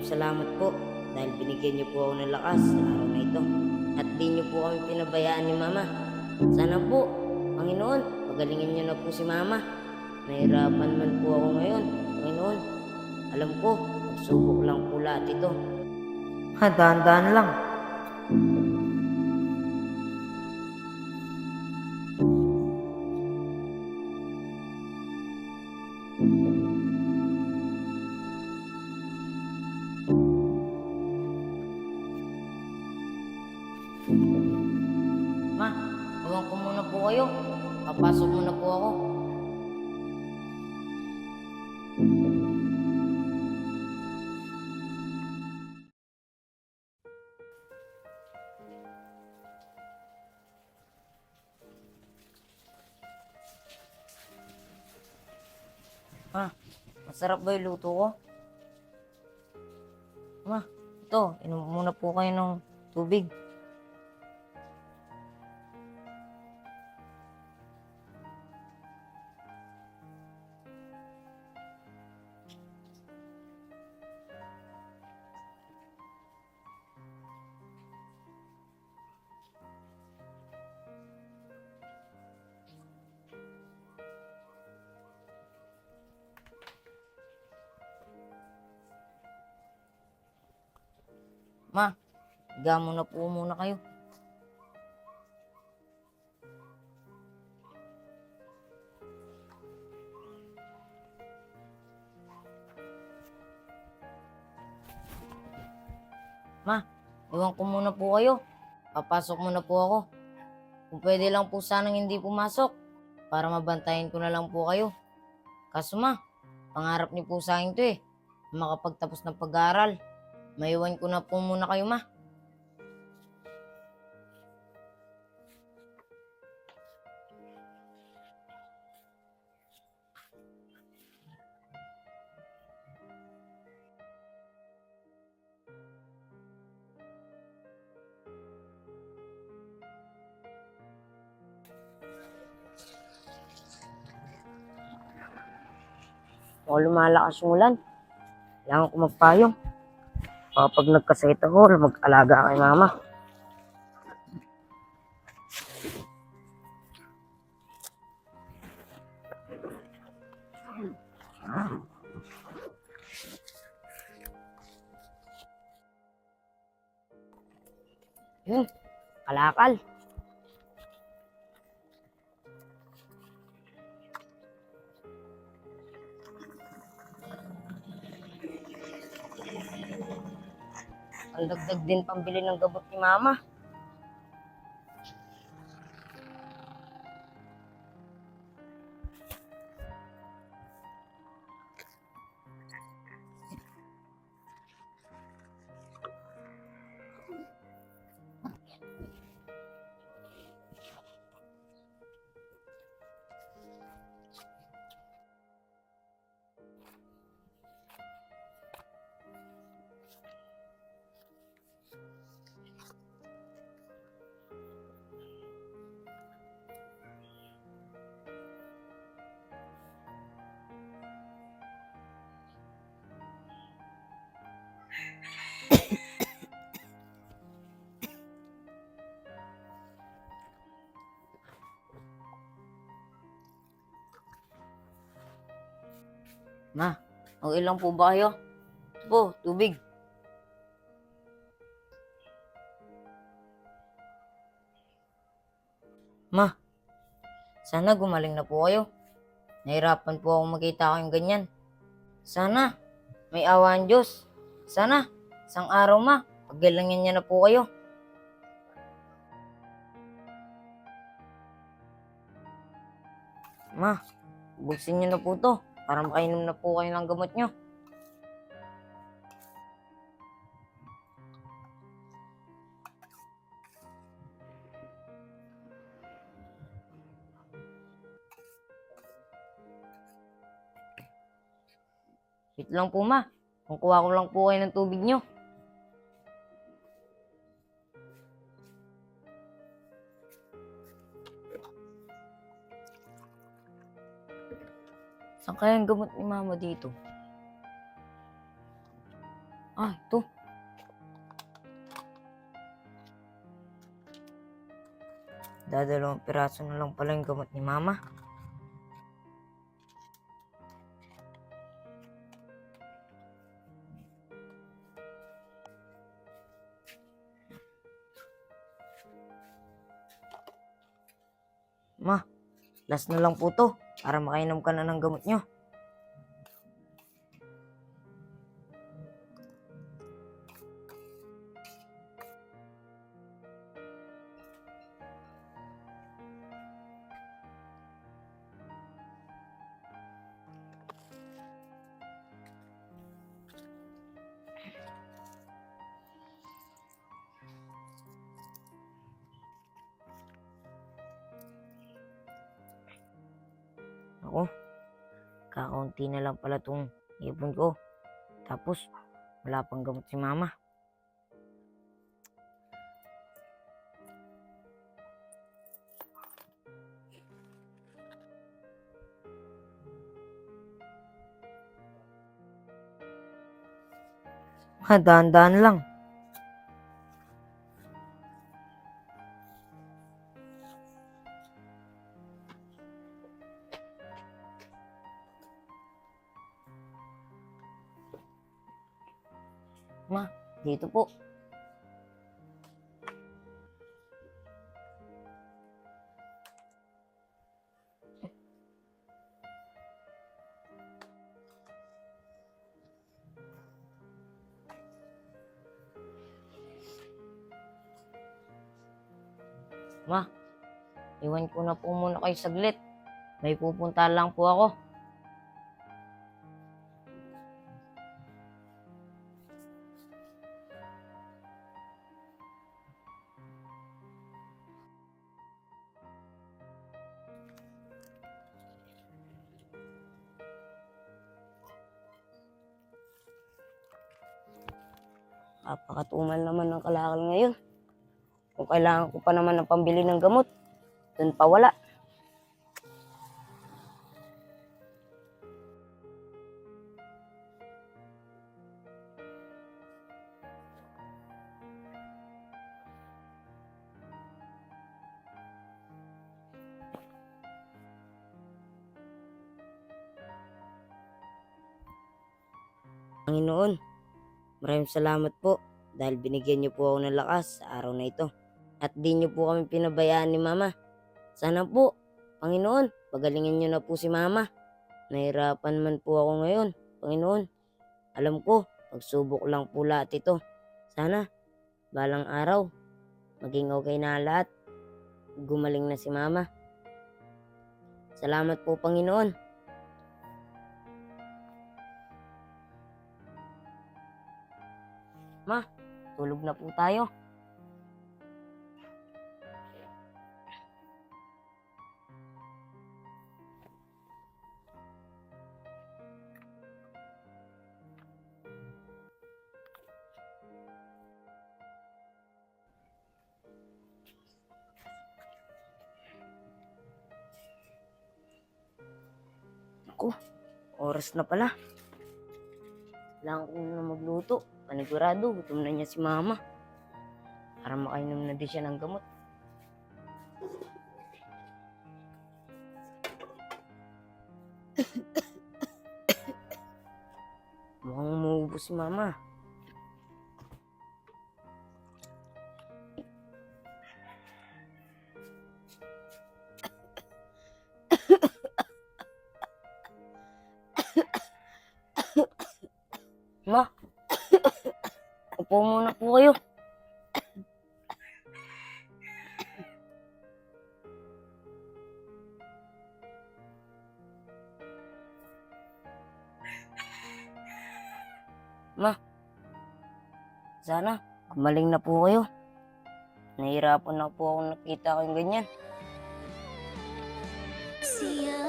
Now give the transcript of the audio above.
salamat po dahil binigyan niyo po ako ng lakas sa araw na ito. At di niyo po kami pinabayaan ni Mama. Sana po, Panginoon, pagalingin niyo na po si Mama. Nahirapan man po ako ngayon, Panginoon. Alam ko, magsubok lang po lahat ito. Ha, dahan-dahan lang. Ma, iwan ko muna po kayo. Papasok muna po ako. Ma, masarap ba yung luto ko? Ma, ito, inom muna po kayo ng tubig. Ma, higa muna po muna kayo. Ma, iwan ko muna po kayo. Papasok muna po ako. Kung pwede lang po sanang hindi pumasok para mabantayan ko na lang po kayo. Kaso ma, pangarap niyo po sa akin to eh. Makapagtapos ng pag-aaral. Maiwan ko na po muna kayo ma. O lumalakas yung ulan. Kailangan ko magpayong. Kapag nagkasakit ako, mag-alaga kay mama. Yun, kalakal. Ang dagdag din pambili ng gamot ni mama. Ma, okay lang po ba kayo? Ito po, tubig. Ma, sana gumaling na po kayo. Nahirapan po akong makita kayong ganyan. Sana, may awa ang Diyos. Sana, isang araw ma, paggalangin niya na po kayo. Ma, buksin niyo na po to para makainom na po kayo ng gamot niyo. Wait lang po ma, kukuha ko lang po kayo ng tubig niyo. Saan kaya ang gamot ni mama dito? Ito. Dadalawang piraso na lang pala yung gamot ni Mama. Ma, last na lang po to para makainom ka na ng gamot nyo. Ako, kakaunti na lang pala tong ipon ko. Tapos, wala pang gamot si Mama. Dahan-dahan lang. Ma, dito po. Ma, iwan ko na po muna kayo saglit. May pupunta lang po ako. Napakatumal naman ng kalakal ngayon. Kung kailangan ko pa naman ng pambili ng gamot, dun pa wala. Panginoon, maraming salamat po dahil binigyan niyo po ako ng lakas sa araw na ito. At di niyo po kami pinabayaan ni Mama. Sana po, Panginoon, pagalingin niyo na po si Mama. Nahirapan man po ako ngayon, Panginoon. Alam ko, pagsubok lang po lahat ito. Sana, balang araw, maging okay na lahat. Gumaling na si Mama. Salamat po, Panginoon. Ma, tulog na po tayo. Ako, oras na pala. Kailangan ko na magluto. Panigurado, gutom na niya si Mama. Para makainom na din siya ng gamot. Mukhang umuubo si Mama. Ma, upo muna po kayo. Ma, sana gumaling na po kayo. Nahihirapan na po ako nakita kayong ganyan. See ya.